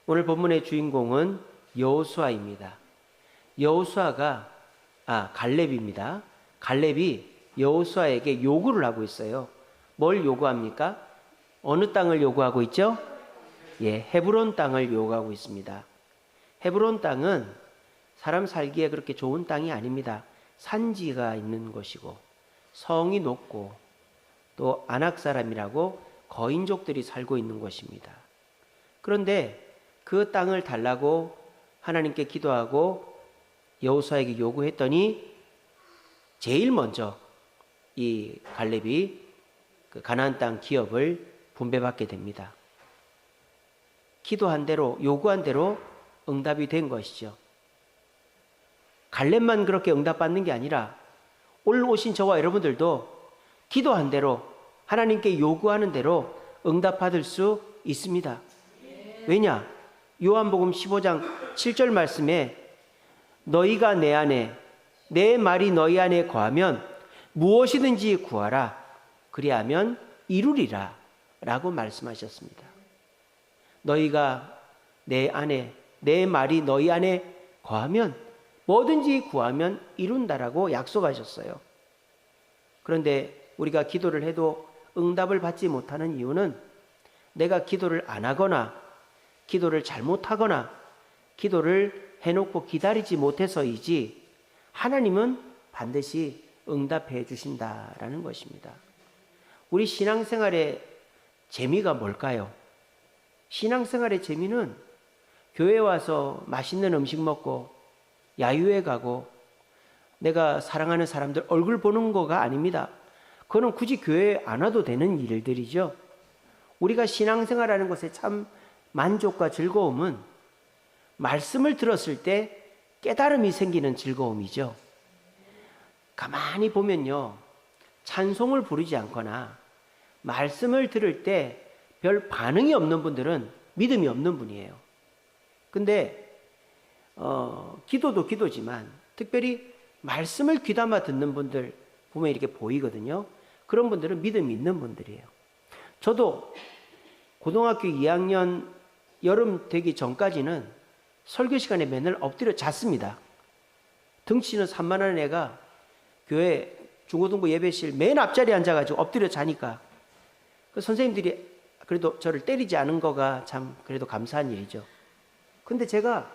오늘 본문의 주인공은 여호수아입니다. 갈렙입니다. 갈렙이 여호수아에게 요구를 하고 있어요. 뭘 요구합니까? 어느 땅을 요구하고 있죠? 헤브론 땅을 요구하고 있습니다. 헤브론 땅은 사람 살기에 그렇게 좋은 땅이 아닙니다. 산지가 있는 곳이고 성이 높고 또 아낙 사람이라고 거인족들이 살고 있는 곳입니다. 그런데 그 땅을 달라고 하나님께 기도하고 여호수아에게 요구했더니 제일 먼저 이 갈렙이 그 가나안 땅 기업을 분배받게 됩니다. 기도한 대로, 요구한 대로 응답이 된 것이죠. 갈렙만 그렇게 응답받는 게 아니라 오늘 오신 저와 여러분들도 기도한 대로, 하나님께 요구하는 대로 응답받을 수 있습니다. 왜냐? 요한복음 15장 7절 말씀에 너희가 내 안에, 내 말이 너희 안에 거하면 무엇이든지 구하라. 그리하면 이루리라. 라고 말씀하셨습니다. 너희가 내 안에, 내 말이 너희 안에 거하면 뭐든지 구하면 이룬다라고 약속하셨어요. 그런데 우리가 기도를 해도 응답을 받지 못하는 이유는 내가 기도를 안 하거나 기도를 잘못하거나 기도를 해놓고 기다리지 못해서이지 하나님은 반드시 응답해 주신다라는 것입니다. 우리 신앙생활의 재미가 뭘까요? 신앙생활의 재미는 교회 와서 맛있는 음식 먹고 야유회 가고 내가 사랑하는 사람들 얼굴 보는 거가 아닙니다. 그거는 굳이 교회에 안 와도 되는 일들이죠. 우리가 신앙생활하는 것에 참 만족과 즐거움은 말씀을 들었을 때 깨달음이 생기는 즐거움이죠. 가만히 보면요, 찬송을 부르지 않거나 말씀을 들을 때 별 반응이 없는 분들은 믿음이 없는 분이에요. 근데 기도도 기도지만 특별히 말씀을 귀담아 듣는 분들 보면 이렇게 보이거든요. 그런 분들은 믿음이 있는 분들이에요. 저도 고등학교 2학년 여름 되기 전까지는 설교 시간에 맨날 엎드려 잤습니다. 덩치는 산만한 애가 교회 중고등부 예배실 맨 앞자리에 앉아가지고 엎드려 자니까 그 선생님들이 그래도 저를 때리지 않은 거가 참 그래도 감사한 일이죠. 근데 제가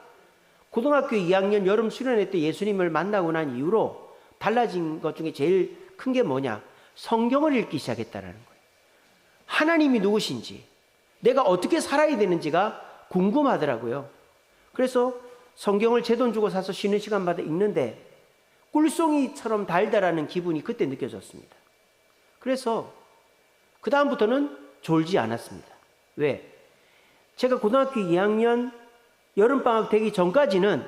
고등학교 2학년 여름 수련회 때 예수님을 만나고 난 이후로 달라진 것 중에 제일 큰 게 뭐냐? 성경을 읽기 시작했다는 거예요. 하나님이 누구신지, 내가 어떻게 살아야 되는지가 궁금하더라고요. 그래서 성경을 제 돈 주고 사서 쉬는 시간마다 읽는데 꿀송이처럼 달달하는 기분이 그때 느껴졌습니다. 그래서 그 다음부터는 졸지 않았습니다. 왜? 제가 고등학교 2학년 여름방학 되기 전까지는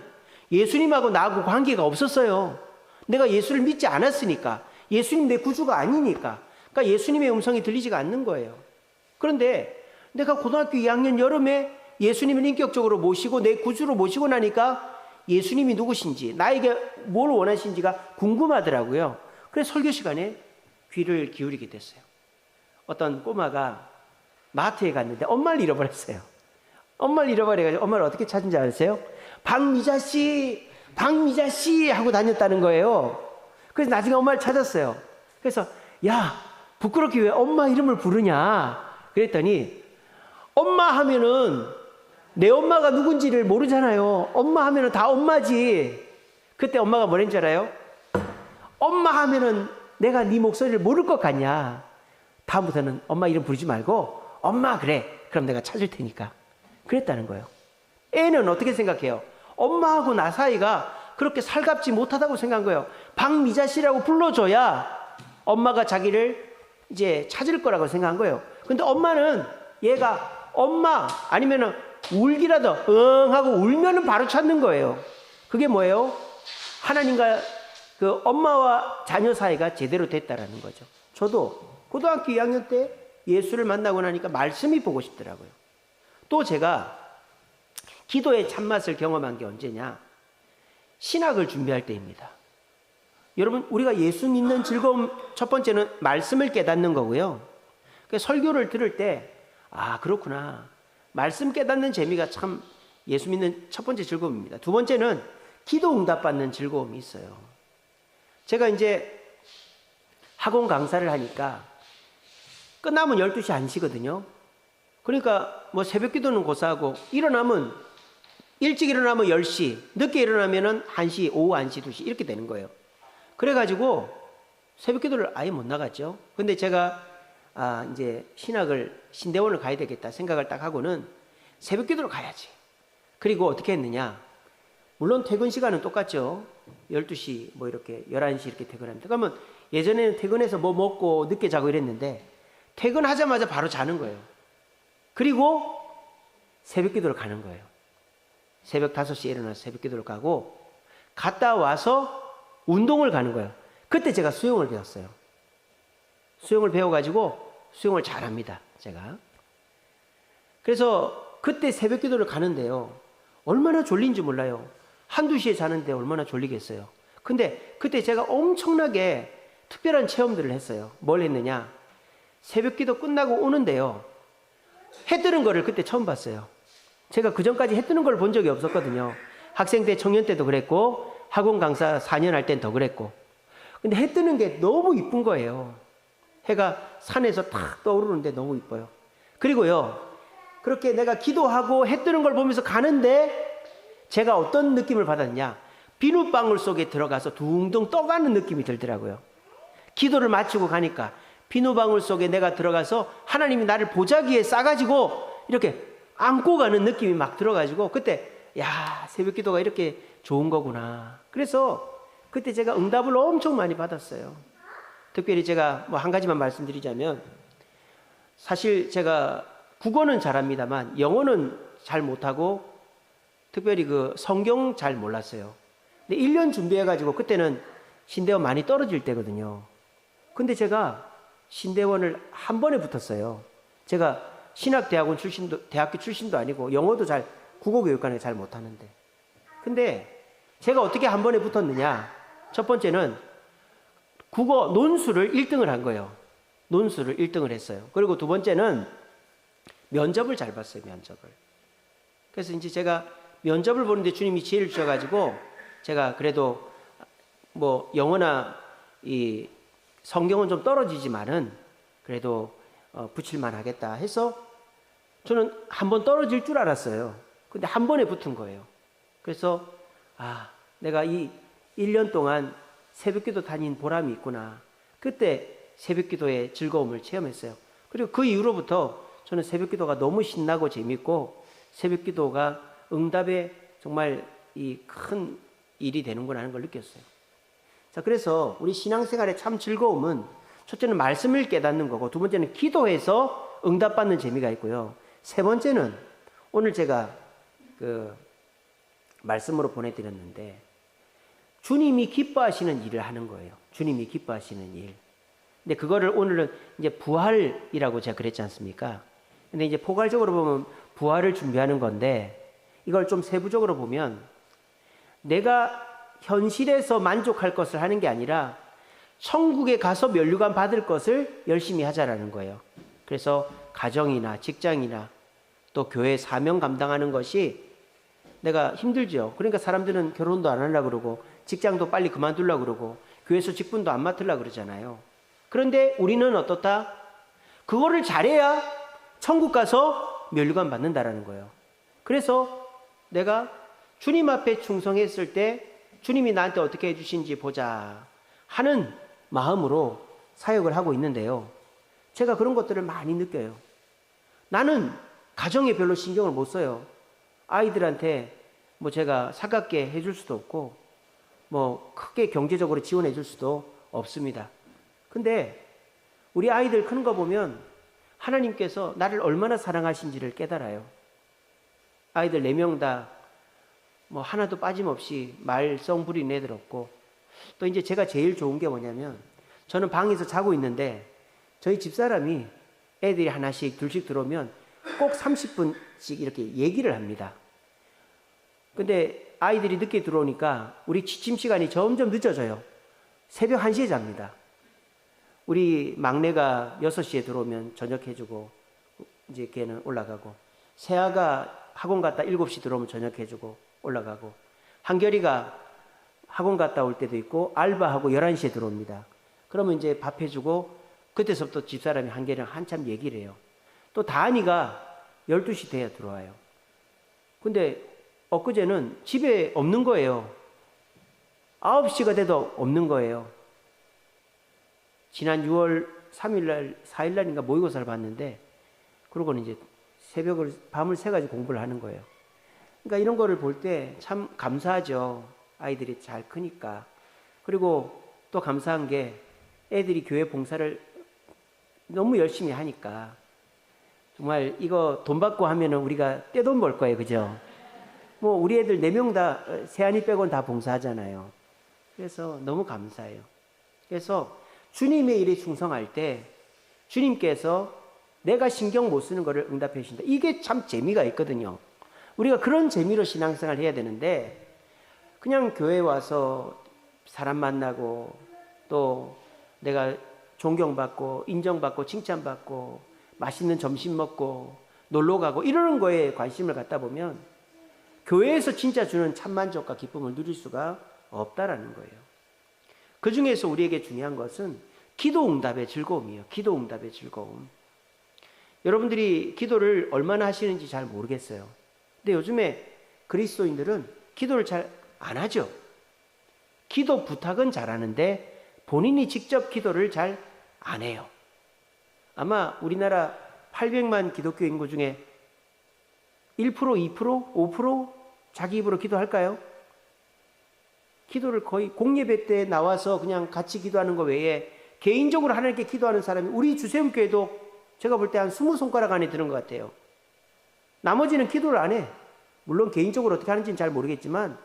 예수님하고 나하고 관계가 없었어요. 내가 예수를 믿지 않았으니까, 예수님 내 구주가 아니니까, 그러니까 예수님의 음성이 들리지가 않는 거예요. 그런데 내가 고등학교 2학년 여름에 예수님을 인격적으로 모시고 내 구주로 모시고 나니까 예수님이 누구신지, 나에게 뭘 원하신지가 궁금하더라고요. 그래서 설교 시간에 귀를 기울이게 됐어요. 어떤 꼬마가 마트에 갔는데 엄마를 잃어버렸어요. 엄마를 잃어버려가지고 엄마를 어떻게 찾은지 아세요? 박미자씨, 박미자씨 하고 다녔다는 거예요. 그래서 나중에 엄마를 찾았어요. 그래서 야, 부끄럽게 왜 엄마 이름을 부르냐 그랬더니 엄마 하면은 내 엄마가 누군지를 모르잖아요. 엄마 하면은 다 엄마지. 그때 엄마가 뭐랬는지 알아요? 엄마 하면은 내가 네 목소리를 모를 것 같냐? 다음부터는 엄마 이름 부르지 말고 엄마 그래. 그럼 내가 찾을 테니까. 그랬다는 거예요. 애는 어떻게 생각해요? 엄마하고 나 사이가 그렇게 살갑지 못하다고 생각한 거예요. 박미자 씨라고 불러줘야 엄마가 자기를 이제 찾을 거라고 생각한 거예요. 근데 엄마는 얘가 엄마 아니면은 울기라도 응 하고 울면은 바로 찾는 거예요. 그게 뭐예요? 하나님과 그 엄마와 자녀 사이가 제대로 됐다라는 거죠. 저도 고등학교 2학년 때 예수를 만나고 나니까 말씀이 보고 싶더라고요. 또 제가 기도의 참맛을 경험한 게 언제냐? 신학을 준비할 때입니다. 여러분, 우리가 예수 믿는 즐거움 첫 번째는 말씀을 깨닫는 거고요. 설교를 들을 때 아, 그렇구나. 말씀 깨닫는 재미가 참 예수 믿는 첫 번째 즐거움입니다. 두 번째는 기도 응답받는 즐거움이 있어요. 제가 이제 학원 강사를 하니까 끝나면 12시 1시거든요. 그러니까 뭐 새벽 기도는 고사하고 일찍 일어나면 10시, 늦게 일어나면은 1시, 오후 1시, 2시 이렇게 되는 거예요. 그래가지고 새벽 기도를 아예 못 나갔죠. 근데 제가 이제 신대원을 가야 되겠다 생각을 딱 하고는 새벽 기도를 가야지. 그리고 어떻게 했느냐. 물론 퇴근 시간은 똑같죠. 12시 뭐 이렇게 11시 이렇게 퇴근합니다. 그러면 예전에는 퇴근해서 뭐 먹고 늦게 자고 이랬는데 퇴근하자마자 바로 자는 거예요. 그리고 새벽 기도를 가는 거예요. 새벽 5시에 일어나서 새벽 기도를 가고 갔다 와서 운동을 가는 거예요. 그때 제가 수영을 배웠어요. 수영을 배워가지고 수영을 잘합니다. 제가. 그래서 그때 새벽 기도를 가는데요. 얼마나 졸린지 몰라요. 1~2시에 자는데 얼마나 졸리겠어요. 근데 그때 제가 엄청나게 특별한 체험들을 했어요. 뭘 했느냐. 새벽 기도 끝나고 오는데요. 해 뜨는 거를 그때 처음 봤어요. 제가 그전까지 해 뜨는 걸 본 적이 없었거든요. 학생 때, 청년 때도 그랬고 학원 강사 4년 할 땐 더 그랬고. 근데 해 뜨는 게 너무 이쁜 거예요. 해가 산에서 탁 떠오르는데 너무 이뻐요. 그리고요. 그렇게 내가 기도하고 해 뜨는 걸 보면서 가는데 제가 어떤 느낌을 받았냐. 비눗방울 속에 들어가서 둥둥 떠가는 느낌이 들더라고요. 기도를 마치고 가니까 비눗방울 속에 내가 들어가서 하나님이 나를 보자기에 싸가지고 이렇게 안고 가는 느낌이 막 들어가지고 그때 야, 새벽 기도가 이렇게 좋은 거구나. 그래서 그때 제가 응답을 엄청 많이 받았어요. 특별히 제가 뭐 한 가지만 말씀드리자면 사실 제가 국어는 잘합니다만 영어는 잘 못하고 특별히 그 성경 잘 몰랐어요. 근데 1년 준비해가지고 그때는 신대원 많이 떨어질 때거든요. 근데 제가 신대원을 한 번에 붙었어요. 제가 대학교 출신도 아니고 영어도 국어교육과는 잘 못하는데. 근데 제가 어떻게 한 번에 붙었느냐. 첫 번째는 국어 논술을 1등을 한 거예요. 논술을 1등을 했어요. 그리고 두 번째는 면접을 잘 봤어요. 면접을. 그래서 이제 제가 면접을 보는데 주님이 지혜를 주셔가지고 제가 그래도 뭐 영어나 이 성경은 좀 떨어지지만은 그래도 붙일만 하겠다 해서 저는 한 번 떨어질 줄 알았어요. 근데 한 번에 붙은 거예요. 그래서 내가 이 1년 동안 새벽기도 다닌 보람이 있구나. 그때 새벽기도의 즐거움을 체험했어요. 그리고 그 이후로부터 저는 새벽기도가 너무 신나고 재밌고 새벽기도가 응답의 정말 이 큰 일이 되는구나 하는 걸 느꼈어요. 자, 그래서 우리 신앙생활의 참 즐거움은 첫째는 말씀을 깨닫는 거고 두 번째는 기도해서 응답받는 재미가 있고요. 세 번째는 오늘 제가 그 말씀으로 보내드렸는데 주님이 기뻐하시는 일을 하는 거예요. 주님이 기뻐하시는 일. 근데 그거를 오늘은 이제 부활이라고 제가 그랬지 않습니까? 근데 이제 포괄적으로 보면 부활을 준비하는 건데 이걸 좀 세부적으로 보면 내가 현실에서 만족할 것을 하는 게 아니라 천국에 가서 면류관 받을 것을 열심히 하자라는 거예요. 그래서 가정이나 직장이나 또 교회 사명 감당하는 것이 내가 힘들죠. 그러니까 사람들은 결혼도 안 하려고 그러고 직장도 빨리 그만두려고 그러고 교회에서 직분도 안 맡으려고 그러잖아요. 그런데 우리는 어떻다? 그거를 잘해야 천국 가서 면류관 받는다라는 거예요. 그래서 내가 주님 앞에 충성했을 때 주님이 나한테 어떻게 해주신지 보자 하는 마음으로 사역을 하고 있는데요. 제가 그런 것들을 많이 느껴요. 나는 가정에 별로 신경을 못 써요. 아이들한테 뭐 제가 살갑게 해줄 수도 없고 뭐 크게 경제적으로 지원해 줄 수도 없습니다. 근데 우리 아이들 크는 거 보면 하나님께서 나를 얼마나 사랑하신지를 깨달아요. 아이들 4명 다 뭐 하나도 빠짐없이 말썽 부리는 애들 없고 또 이제 제가 제일 좋은 게 뭐냐면 저는 방에서 자고 있는데 저희 집사람이 애들이 하나씩 둘씩 들어오면 꼭 30분씩 이렇게 얘기를 합니다. 근데 아이들이 늦게 들어오니까 우리 취침 시간이 점점 늦어져요. 새벽 1시에 잡니다. 우리 막내가 6시에 들어오면 저녁 해주고 이제 걔는 올라가고 세아가 학원 갔다 7시 들어오면 저녁 해주고 올라가고, 한결이가 학원 갔다 올 때도 있고 알바하고 11시에 들어옵니다. 그러면 이제 밥 해주고 그때서부터 집사람이 한결이랑 한참 얘기를 해요. 또 다한이가 12시 돼야 들어와요. 근데 엊그제는 집에 없는 거예요. 9시가 돼도 없는 거예요. 지난 6월 3일날 4일날인가 모의고사를 봤는데, 그러고는 이제 밤을 새가지고 공부를 하는 거예요. 그러니까 이런 거를 볼 때 참 감사하죠. 아이들이 잘 크니까. 그리고 또 감사한 게 애들이 교회 봉사를 너무 열심히 하니까 정말 이거 돈 받고 하면은 우리가 떼돈 벌 거예요. 그죠? 뭐 우리 애들 4명 다 세안이 빼고는 다 봉사하잖아요. 그래서 너무 감사해요. 그래서 주님의 일에 충성할 때 주님께서 내가 신경 못 쓰는 거를 응답해 주신다. 이게 참 재미가 있거든요. 우리가 그런 재미로 신앙생활을 해야 되는데, 그냥 교회 와서 사람 만나고 또 내가 존경받고 인정받고 칭찬받고 맛있는 점심 먹고 놀러 가고 이러는 거에 관심을 갖다 보면 교회에서 진짜 주는 참만족과 기쁨을 누릴 수가 없다라는 거예요. 그 중에서 우리에게 중요한 것은 기도 응답의 즐거움이에요. 기도 응답의 즐거움. 여러분들이 기도를 얼마나 하시는지 잘 모르겠어요. 근데 요즘에 그리스도인들은 기도를 잘 안 하죠. 기도 부탁은 잘하는데 본인이 직접 기도를 잘 안 해요. 아마 우리나라 800만 기독교 인구 중에 1%, 2%, 5% 자기 입으로 기도할까요? 기도를 거의 공예배 때 나와서 그냥 같이 기도하는 거 외에 개인적으로 하나님께 기도하는 사람이 우리 주세움교회도 제가 볼 때 한 20손가락 안에 드는 것 같아요. 나머지는 기도를 안 해. 물론 개인적으로 어떻게 하는지는 잘 모르겠지만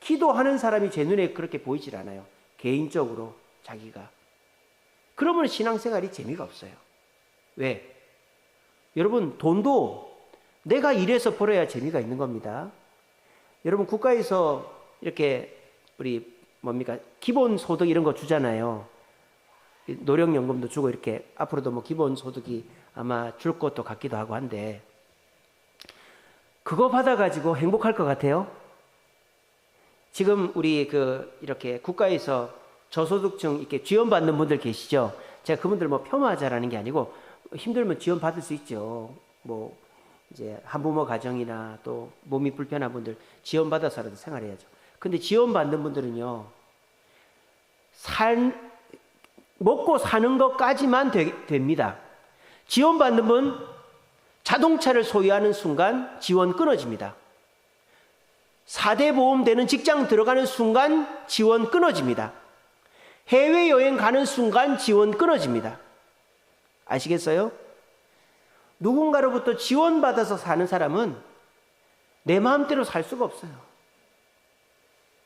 기도하는 사람이 제 눈에 그렇게 보이질 않아요. 개인적으로 자기가. 그러면 신앙생활이 재미가 없어요. 왜? 여러분, 돈도 내가 일해서 벌어야 재미가 있는 겁니다. 여러분, 국가에서 이렇게 우리 기본소득 이런 거 주잖아요. 노령연금도 주고 이렇게 앞으로도 뭐 기본소득이 아마 줄 것도 같기도 하고 한데, 그거 받아가지고 행복할 것 같아요? 지금 우리 이렇게 국가에서 저소득층 이렇게 지원받는 분들 계시죠? 제가 그분들 뭐 폄하하자라는 게 아니고 힘들면 지원받을 수 있죠. 뭐 이제 한부모 가정이나 또 몸이 불편한 분들 지원받아서라도 생활해야죠. 근데 지원받는 분들은요, 먹고 사는 것까지만 됩니다. 지원받는 분, 자동차를 소유하는 순간 지원 끊어집니다. 4대 보험 되는 직장 들어가는 순간 지원 끊어집니다. 해외여행 가는 순간 지원 끊어집니다. 아시겠어요? 누군가로부터 지원받아서 사는 사람은 내 마음대로 살 수가 없어요.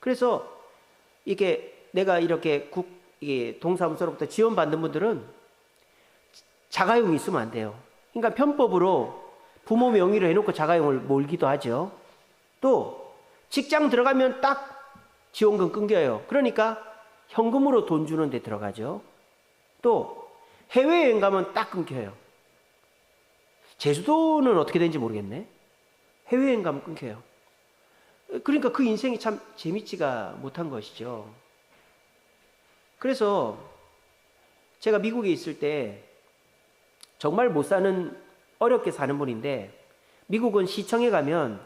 그래서 내가 이렇게 동사무소로부터 지원받는 분들은 자가용이 있으면 안 돼요. 그러니까 편법으로 부모 명의로 해놓고 자가용을 몰기도 하죠. 또 직장 들어가면 딱 지원금 끊겨요. 그러니까 현금으로 돈 주는 데 들어가죠. 또 해외여행 가면 딱 끊겨요. 제주도는 어떻게 되는지 모르겠네. 해외여행 가면 끊겨요. 그러니까 그 인생이 참 재밌지가 못한 것이죠. 그래서 제가 미국에 있을 때 정말 못 사는, 어렵게 사는 분인데, 미국은 시청에 가면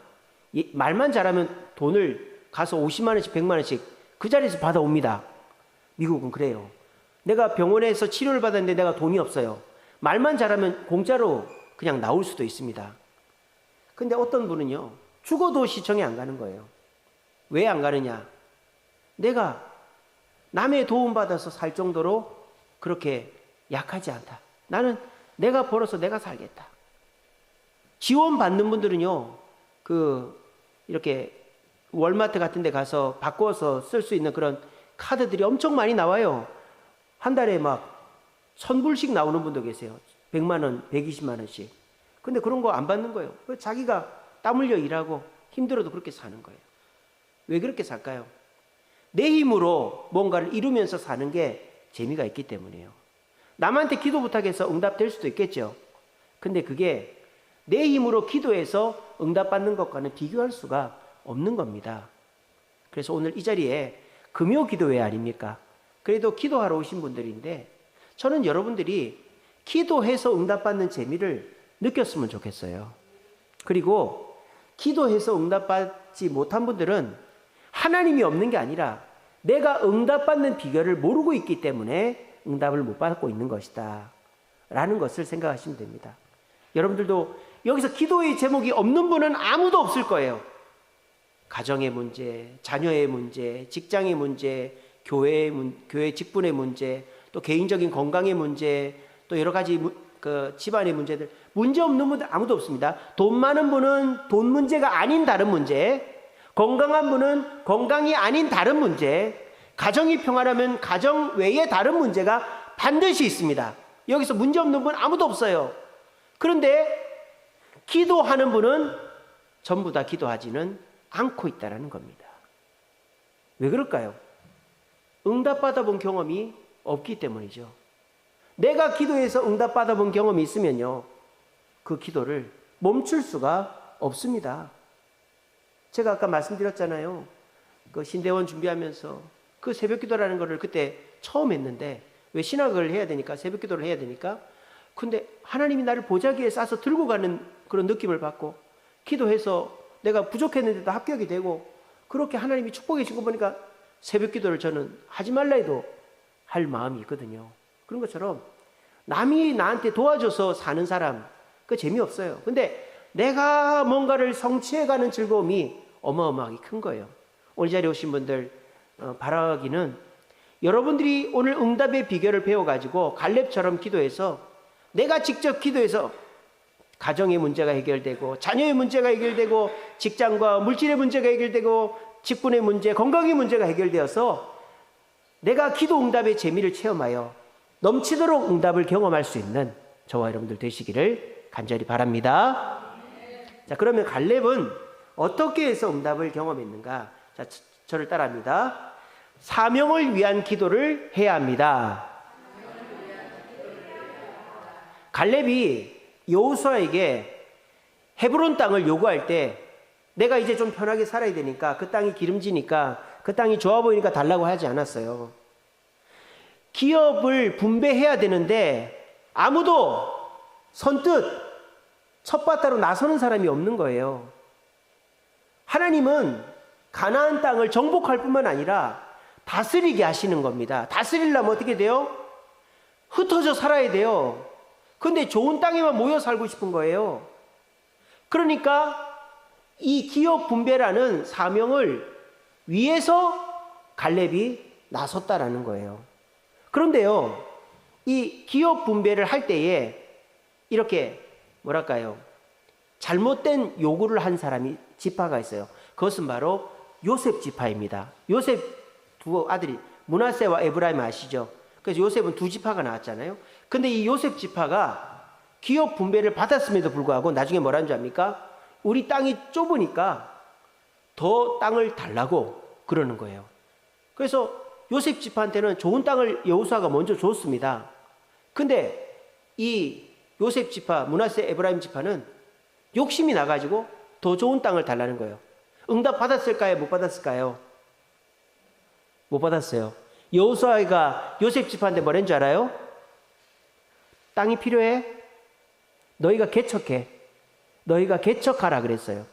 말만 잘하면 돈을 가서 50만 원씩 100만 원씩 그 자리에서 받아옵니다. 미국은 그래요. 내가 병원에서 치료를 받았는데 내가 돈이 없어요. 말만 잘하면 공짜로 그냥 나올 수도 있습니다. 근데 어떤 분은요, 죽어도 시청에 안 가는 거예요. 왜 안 가느냐? 내가 남의 도움받아서 살 정도로 그렇게 약하지 않다. 나는 내가 벌어서 내가 살겠다. 지원받는 분들은요, 이렇게 월마트 같은 데 가서 바꿔서 쓸 수 있는 그런 카드들이 엄청 많이 나와요. 한 달에 막 1000불씩 나오는 분도 계세요. 100만 원, 120만 원씩. 근데 그런 거 안 받는 거예요. 자기가 땀 흘려 일하고 힘들어도 그렇게 사는 거예요. 왜 그렇게 살까요? 내 힘으로 뭔가를 이루면서 사는 게 재미가 있기 때문이에요. 남한테 기도 부탁해서 응답될 수도 있겠죠. 근데 그게 내 힘으로 기도해서 응답받는 것과는 비교할 수가 없는 겁니다. 그래서 오늘 이 자리에 금요 기도회 아닙니까? 그래도 기도하러 오신 분들인데 저는 여러분들이 기도해서 응답받는 재미를 느꼈으면 좋겠어요. 그리고 기도해서 응답받지 못한 분들은 하나님이 없는 게 아니라 내가 응답받는 비결을 모르고 있기 때문에 응답을 못 받고 있는 것이다 라는 것을 생각하시면 됩니다. 여러분들도 여기서 기도의 제목이 없는 분은 아무도 없을 거예요. 가정의 문제, 자녀의 문제, 직장의 문제, 교회 직분의 문제, 또 개인적인 건강의 문제, 또 여러 가지 집안의 문제들, 문제 없는 분들 아무도 없습니다. 돈 많은 분은 돈 문제가 아닌 다른 문제, 건강한 분은 건강이 아닌 다른 문제, 가정이 평화라면 가정 외에 다른 문제가 반드시 있습니다. 여기서 문제 없는 분 아무도 없어요. 그런데 기도하는 분은 전부 다 기도하지는 않고 있다는 겁니다. 왜 그럴까요? 응답받아 본 경험이 없기 때문이죠. 내가 기도해서 응답받아 본 경험이 있으면요, 그 기도를 멈출 수가 없습니다. 제가 아까 말씀드렸잖아요. 그 신대원 준비하면서 그 새벽 기도라는 거를 그때 처음 했는데, 왜 신학을 해야 되니까, 새벽 기도를 해야 되니까. 근데 하나님이 나를 보자기에 싸서 들고 가는 그런 느낌을 받고, 기도해서 내가 부족했는데도 합격이 되고, 그렇게 하나님이 축복해 주신 거 보니까 새벽 기도를 저는 하지 말라 해도 할 마음이 있거든요. 그런 것처럼 남이 나한테 도와줘서 사는 사람, 그 재미없어요. 근데 내가 뭔가를 성취해가는 즐거움이 어마어마하게 큰 거예요. 오늘 자리에 오신 분들 바라기는 여러분들이 오늘 응답의 비결을 배워가지고 갈렙처럼 기도해서, 내가 직접 기도해서 가정의 문제가 해결되고, 자녀의 문제가 해결되고, 직장과 물질의 문제가 해결되고, 직분의 문제, 건강의 문제가 해결되어서 내가 기도 응답의 재미를 체험하여 넘치도록 응답을 경험할 수 있는 저와 여러분들 되시기를 간절히 바랍니다. 자, 그러면 갈렙은 어떻게 해서 응답을 경험했는가? 자, 저를 따라합니다. 사명을 위한 기도를 해야 합니다. 갈렙이 여호수아에게 헤브론 땅을 요구할 때, 내가 이제 좀 편하게 살아야 되니까, 그 땅이 기름지니까, 그 땅이 좋아 보이니까 달라고 하지 않았어요. 기업을 분배해야 되는데 아무도 선뜻 첫바다로 나서는 사람이 없는 거예요. 하나님은 가나안 땅을 정복할 뿐만 아니라 다스리게 하시는 겁니다. 다스리려면 어떻게 돼요? 흩어져 살아야 돼요. 근데 좋은 땅에만 모여 살고 싶은 거예요. 그러니까 이 기업 분배라는 사명을 위해서 갈렙이 나섰다라는 거예요. 그런데요, 이 기업 분배를 할 때에 이렇게 뭐랄까요, 잘못된 요구를 한 사람이 지파가 있어요. 그것은 바로 요셉 지파입니다. 요셉 두 아들이 므낫세와 에브라임 아시죠? 그래서 요셉은 두 지파가 나왔잖아요. 근데 이 요셉 지파가 기업 분배를 받았음에도 불구하고 나중에 뭐라는 줄 압니까? 우리 땅이 좁으니까 더 땅을 달라고 그러는 거예요. 그래서 요셉 지파한테는 좋은 땅을 여호수아가 먼저 줬습니다. 근데 이 요셉 지파, 므낫세 에브라임 지파는 욕심이 나가지고 더 좋은 땅을 달라는 거예요. 응답 받았을까요? 못 받았을까요? 못 받았어요. 여호수아가 요셉 지파한테 뭐랬는 줄 알아요? 땅이 필요해? 너희가 개척해. 너희가 개척하라 그랬어요.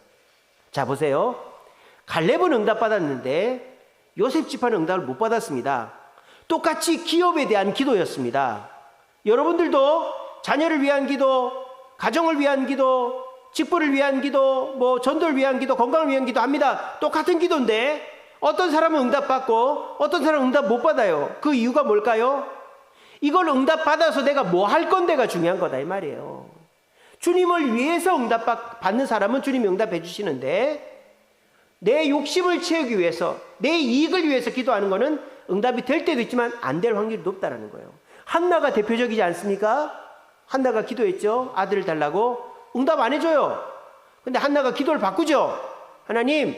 자, 보세요. 갈렙은 응답 받았는데 요셉 지파는 응답을 못 받았습니다. 똑같이 기업에 대한 기도였습니다. 여러분들도 자녀를 위한 기도, 가정을 위한 기도, 직분을 위한 기도, 뭐 전도를 위한 기도, 건강을 위한 기도 합니다. 똑같은 기도인데 어떤 사람은 응답받고 어떤 사람은 응답 못 받아요. 그 이유가 뭘까요? 이걸 응답 받아서 내가 뭐 할 건데가 중요한 거다 이 말이에요. 주님을 위해서 응답 받는 사람은 주님이 응답해 주시는데, 내 욕심을 채우기 위해서, 내 이익을 위해서 기도하는 것은 응답이 될 때도 있지만 안 될 확률이 높다는 거예요. 한나가 대표적이지 않습니까? 한나가 기도했죠. 아들을 달라고. 응답 안 해줘요. 근데 한나가 기도를 바꾸죠. 하나님,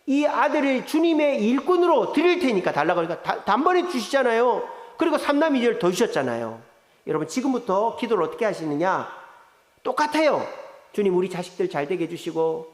이 아들을 주님의 일꾼으로 드릴 테니까 달라고 하니까 단번에 주시잖아요. 그리고 삼남이를 더 주셨잖아요. 여러분, 지금부터 기도를 어떻게 하시느냐? 똑같아요. 주님 우리 자식들 잘 되게 해주시고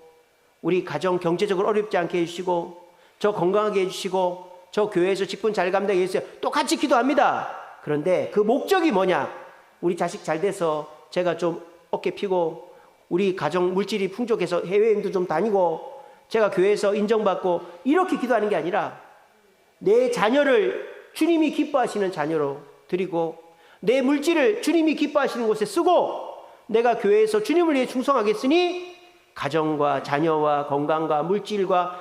우리 가정 경제적으로 어렵지 않게 해주시고 저 건강하게 해주시고 저 교회에서 직분 잘 감당해 주세요. 똑같이 기도합니다. 그런데 그 목적이 뭐냐? 우리 자식 잘 돼서 제가 좀 어깨 피고 우리 가정 물질이 풍족해서 해외여행도 좀 다니고 제가 교회에서 인정받고 이렇게 기도하는 게 아니라 내 자녀를 주님이 기뻐하시는 자녀로 드리고 내 물질을 주님이 기뻐하시는 곳에 쓰고 내가 교회에서 주님을 위해 충성하겠으니 가정과 자녀와 건강과 물질과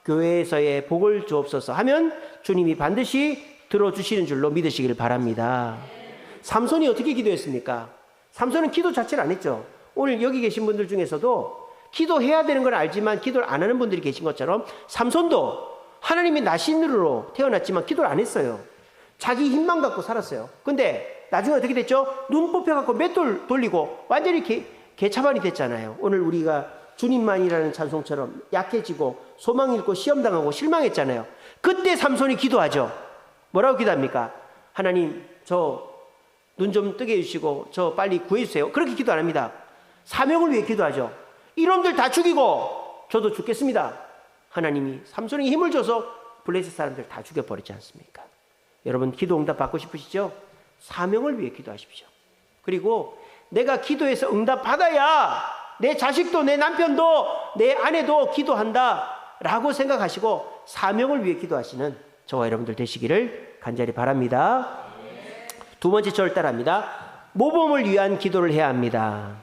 교회에서의 복을 주옵소서 하면 주님이 반드시 들어주시는 줄로 믿으시길 바랍니다. 삼손이 어떻게 기도했습니까? 삼손은 기도 자체를 안 했죠. 오늘 여기 계신 분들 중에서도 기도해야 되는 걸 알지만 기도를 안 하는 분들이 계신 것처럼 삼손도 하나님이 나신으로 태어났지만 기도를 안 했어요. 자기 힘만 갖고 살았어요. 근데 나중에 어떻게 됐죠? 눈 뽑혀갖고 맷돌 돌리고 완전히 개차반이 됐잖아요. 오늘 우리가 주님만이라는 찬송처럼 약해지고 소망 잃고 시험당하고 실망했잖아요. 그때 삼손이 기도하죠. 뭐라고 기도합니까? 하나님 저 눈 좀 뜨게 해주시고 저 빨리 구해주세요. 그렇게 기도 안 합니다. 사명을 위해 기도하죠. 이놈들 다 죽이고 저도 죽겠습니다. 하나님이 삼손에게 힘을 줘서 블레셋 사람들 다 죽여버리지 않습니까? 여러분 기도 응답 받고 싶으시죠? 사명을 위해 기도하십시오. 그리고 내가 기도해서 응답 받아야 내 자식도 내 남편도 내 아내도 기도한다 라고 생각하시고 사명을 위해 기도하시는 저와 여러분들 되시기를 간절히 바랍니다. 두 번째 절을 따라합니다. 모범을 위한 기도를 해야 합니다.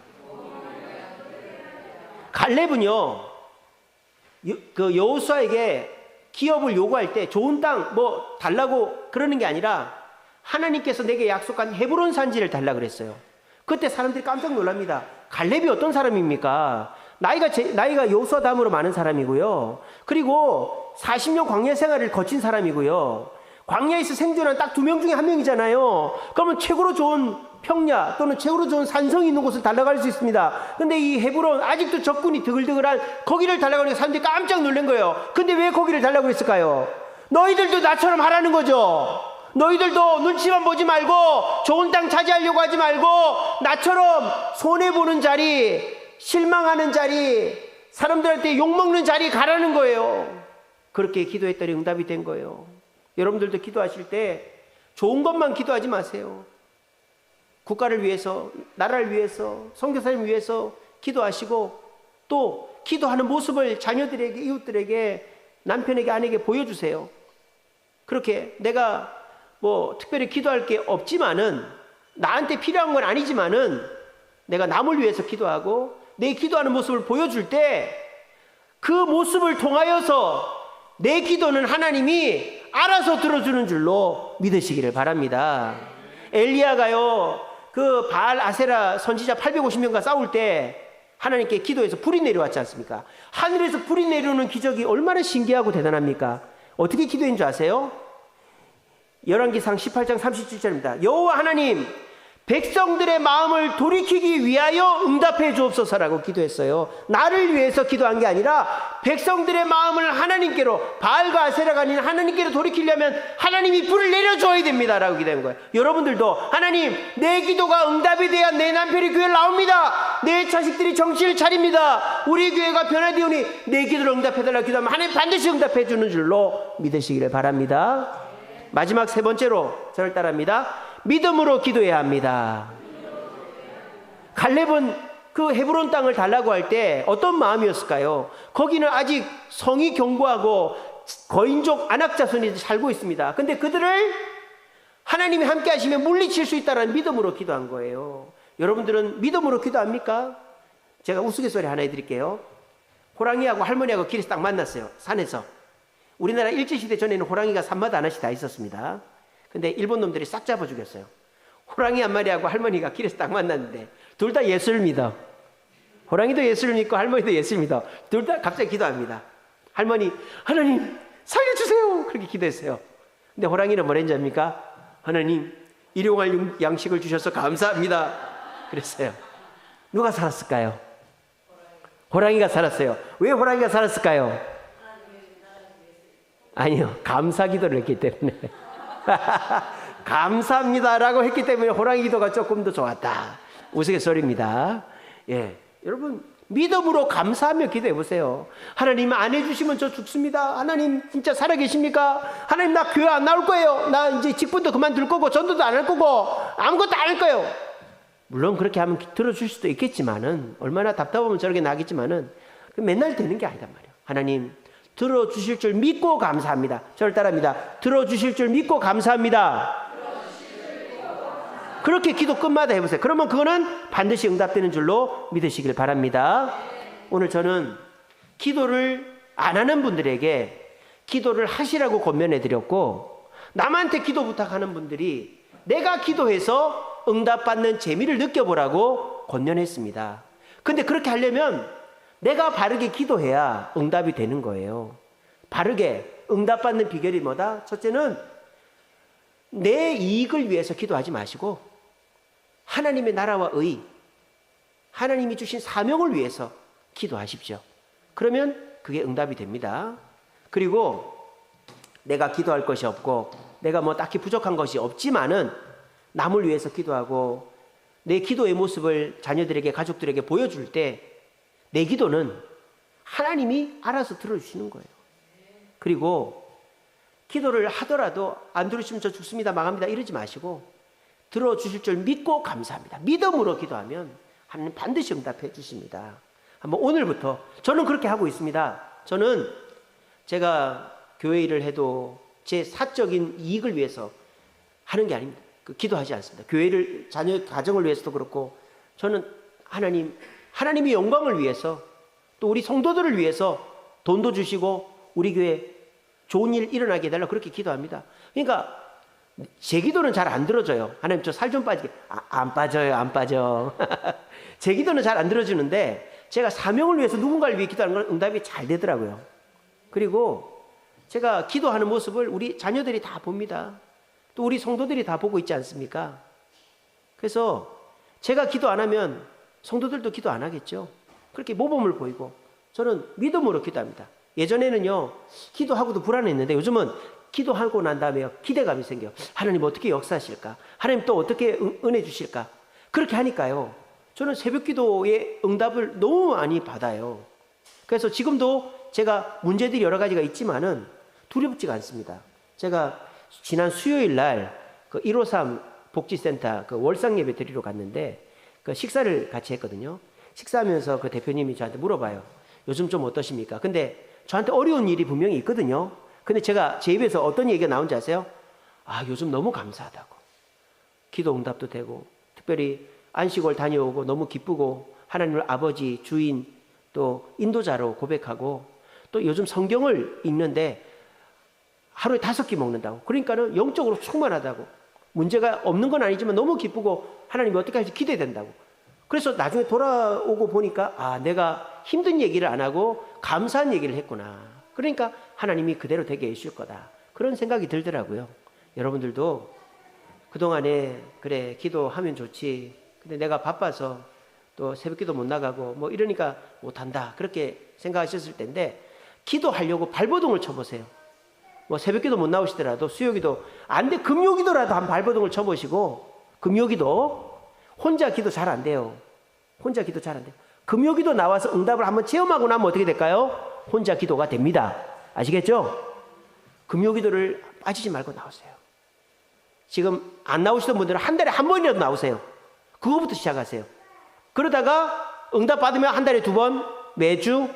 갈렙은요 그 여호수아에게 기업을 요구할 때 좋은 땅 뭐 달라고 그러는 게 아니라 하나님께서 내게 약속한 헤브론 산지를 달라고 그랬어요. 그때 사람들이 깜짝 놀랍니다. 갈렙이 어떤 사람입니까? 나이가 여호수아 다음으로 많은 사람이고요. 그리고 40년 광야 생활을 거친 사람이고요. 광야에서 생존한 딱 2명 중에 1명이잖아요. 그러면 최고로 좋은 평야 또는 최고로 좋은 산성이 있는 곳을 달라갈 수 있습니다. 근데 이 헤브론 아직도 적군이 드글드글한 거기를 달라가니까 사람들이 깜짝 놀란 거예요. 근데 왜 거기를 달라고 했을까요? 너희들도 나처럼 하라는 거죠. 너희들도 눈치만 보지 말고 좋은 땅 차지하려고 하지 말고 나처럼 손해보는 자리, 실망하는 자리, 사람들한테 욕먹는 자리 가라는 거예요. 그렇게 기도했더니 응답이 된 거예요. 여러분들도 기도하실 때 좋은 것만 기도하지 마세요. 국가를 위해서, 나라를 위해서, 선교사님 위해서 기도하시고 또 기도하는 모습을 자녀들에게, 이웃들에게, 남편에게, 아내에게 보여주세요. 그렇게 내가 뭐 특별히 기도할 게 없지만은 나한테 필요한 건 아니지만은 내가 남을 위해서 기도하고 내 기도하는 모습을 보여줄 때 그 모습을 통하여서 내 기도는 하나님이 알아서 들어주는 줄로 믿으시기를 바랍니다. 엘리야가요 그 바알 아세라 선지자 850명과 싸울 때 하나님께 기도해서 불이 내려왔지 않습니까? 하늘에서 불이 내려오는 기적이 얼마나 신기하고 대단합니까? 어떻게 기도한 줄 아세요? 열왕기상 18장 37절입니다. 여호와 하나님 백성들의 마음을 돌이키기 위하여 응답해 주옵소서라고 기도했어요. 나를 위해서 기도한 게 아니라 백성들의 마음을 하나님께로, 바알과 아세라가 아닌 하나님께로 돌이키려면 하나님이 불을 내려줘야 됩니다 라고 기도한 거예요. 여러분들도 하나님 내 기도가 응답이 돼야 내 남편이 교회를 나옵니다. 내 자식들이 정신을 차립니다. 우리 교회가 변화되오니 내 기도를 응답해달라고 기도하면 하나님 반드시 응답해 주는 줄로 믿으시기를 바랍니다. 마지막 세 번째로 저를 따라합니다. 믿음으로 기도해야 합니다. 갈렙은 그 헤브론 땅을 달라고 할 때 어떤 마음이었을까요? 거기는 아직 성이 견고하고 거인족 안악자손이 살고 있습니다. 근데 그들을 하나님이 함께 하시면 물리칠 수 있다는 믿음으로 기도한 거예요. 여러분들은 믿음으로 기도합니까? 제가 우스갯소리 하나 해드릴게요. 호랑이하고 할머니하고 길에서 딱 만났어요. 산에서. 우리나라 일제시대 전에는 호랑이가 산마다 하나씩 다 있었습니다. 근데 일본 놈들이 싹 잡아 죽였어요. 호랑이 한 마리하고 할머니가 길에서 딱 만났는데 둘 다 예수를 믿어. 호랑이도 예수를 믿고 할머니도 예수를 믿어. 둘 다 갑자기 기도합니다. 할머니, 하나님 살려주세요 그렇게 기도했어요. 근데 호랑이는 뭐랬는지 압니까? 하나님 일용할 양식을 주셔서 감사합니다 그랬어요. 누가 살았을까요? 호랑이가 살았어요. 왜 호랑이가 살았을까요? 아니요, 감사 기도를 했기 때문에. 감사합니다라고 했기 때문에 호랑이 기도가 조금 더 좋았다. 우스갯소리입니다. 예, 여러분, 믿음으로 감사하며 기도해 보세요. 하나님 안 해주시면 저 죽습니다. 하나님 진짜 살아계십니까? 하나님 나 교회 안 나올 거예요. 나 이제 직분도 그만둘 거고 전도도 안 할 거고 아무것도 안 할 거예요. 물론 그렇게 하면 들어줄 수도 있겠지만은, 얼마나 답답하면 저렇게 나겠지만은 맨날 되는 게 아니단 말이에요. 하나님 들어주실 줄 믿고 감사합니다. 저를 따라합니다. 들어주실 줄 믿고 감사합니다. 그렇게 기도 끝마다 해보세요. 그러면 그거는 반드시 응답되는 줄로 믿으시길 바랍니다. 오늘 저는 기도를 안 하는 분들에게 기도를 하시라고 권면해 드렸고, 남한테 기도 부탁하는 분들이 내가 기도해서 응답받는 재미를 느껴보라고 권면했습니다. 근데 그렇게 하려면 내가 바르게 기도해야 응답이 되는 거예요. 바르게 응답받는 비결이 뭐다? 첫째는 내 이익을 위해서 기도하지 마시고 하나님의 나라와 의, 하나님이 주신 사명을 위해서 기도하십시오. 그러면 그게 응답이 됩니다. 그리고 내가 기도할 것이 없고 내가 뭐 딱히 부족한 것이 없지만은 남을 위해서 기도하고 내 기도의 모습을 자녀들에게, 가족들에게 보여줄 때 내 기도는 하나님이 알아서 들어주시는 거예요. 그리고 기도를 하더라도 안 들으시면 저 죽습니다, 망합니다 이러지 마시고 들어주실 줄 믿고 감사합니다. 믿음으로 기도하면 하나님 반드시 응답해 주십니다. 한번 오늘부터, 저는 그렇게 하고 있습니다. 저는 제가 교회 일을 해도 제 사적인 이익을 위해서 하는 게 아닙니다. 기도하지 않습니다. 교회를, 자녀 가정을 위해서도 그렇고, 저는 하나님의 영광을 위해서, 또 우리 성도들을 위해서 돈도 주시고 우리 교회 좋은 일 일어나게 해달라고 그렇게 기도합니다. 그러니까 제 기도는 잘 안 들어져요. 하나님 저 살 좀 빠지게. 안 빠져요, 안 빠져. 제 기도는 잘 안 들어지는데 제가 사명을 위해서 누군가를 위해 기도하는 건 응답이 잘 되더라고요. 그리고 제가 기도하는 모습을 우리 자녀들이 다 봅니다. 또 우리 성도들이 다 보고 있지 않습니까? 그래서 제가 기도 안 하면 성도들도 기도 안 하겠죠. 그렇게 모범을 보이고 저는 믿음으로 기도합니다. 예전에는요, 기도하고도 불안했는데 요즘은 기도하고 난 다음에 기대감이 생겨요. 하나님 어떻게 역사하실까? 하나님 또 어떻게 은혜 주실까? 그렇게 하니까요, 저는 새벽 기도의 응답을 너무 많이 받아요. 그래서 지금도 제가 문제들이 여러 가지가 있지만은 두렵지가 않습니다. 제가 지난 수요일 날 그 153 복지센터 그 월상 예배 드리러 갔는데 그 식사를 같이 했거든요. 식사하면서 그 대표님이 저한테 물어봐요. 요즘 좀 어떠십니까? 근데 저한테 어려운 일이 분명히 있거든요. 근데 제가 제 입에서 어떤 얘기가 나온지 아세요? 요즘 너무 감사하다고. 기도 응답도 되고, 특별히 안식월 다녀오고 너무 기쁘고, 하나님을 아버지, 주인, 또 인도자로 고백하고, 또 요즘 성경을 읽는데 하루에 5끼 먹는다고. 그러니까는 영적으로 충만하다고. 문제가 없는 건 아니지만 너무 기쁘고 하나님이 어떻게 할지 기대된다고. 그래서 나중에 돌아오고 보니까 내가 힘든 얘기를 안 하고 감사한 얘기를 했구나. 그러니까 하나님이 그대로 되게 해줄 거다. 그런 생각이 들더라고요. 여러분들도 그동안에 그래 기도하면 좋지, 근데 내가 바빠서 또 새벽기도 못 나가고 뭐 이러니까 못한다, 그렇게 생각하셨을 텐데, 기도하려고 발버둥을 쳐보세요. 뭐 새벽기도 못 나오시더라도 수요기도, 안 돼 금요기도라도 한 발버둥을 쳐보시고, 금요기도 혼자 기도 잘 안 돼요. 혼자 기도 잘 안 돼요. 금요기도 나와서 응답을 한번 체험하고 나면 어떻게 될까요? 혼자 기도가 됩니다. 아시겠죠? 금요기도를 빠지지 말고 나오세요. 지금 안 나오시던 분들은 한 달에 한 번이라도 나오세요. 그거부터 시작하세요. 그러다가 응답 받으면 한 달에 2번, 매주,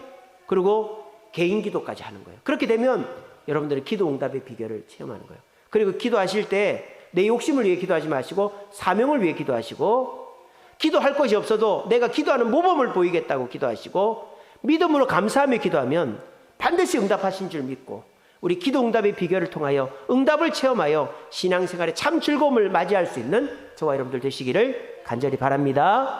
그리고 개인 기도까지 하는 거예요. 그렇게 되면 여러분들이 기도 응답의 비결을 체험하는 거예요. 그리고 기도하실 때 내 욕심을 위해 기도하지 마시고 사명을 위해 기도하시고, 기도할 것이 없어도 내가 기도하는 모범을 보이겠다고 기도하시고, 믿음으로 감사하며 기도하면 반드시 응답하신 줄 믿고, 우리 기도 응답의 비결을 통하여 응답을 체험하여 신앙생활에 참 즐거움을 맞이할 수 있는 저와 여러분들 되시기를 간절히 바랍니다.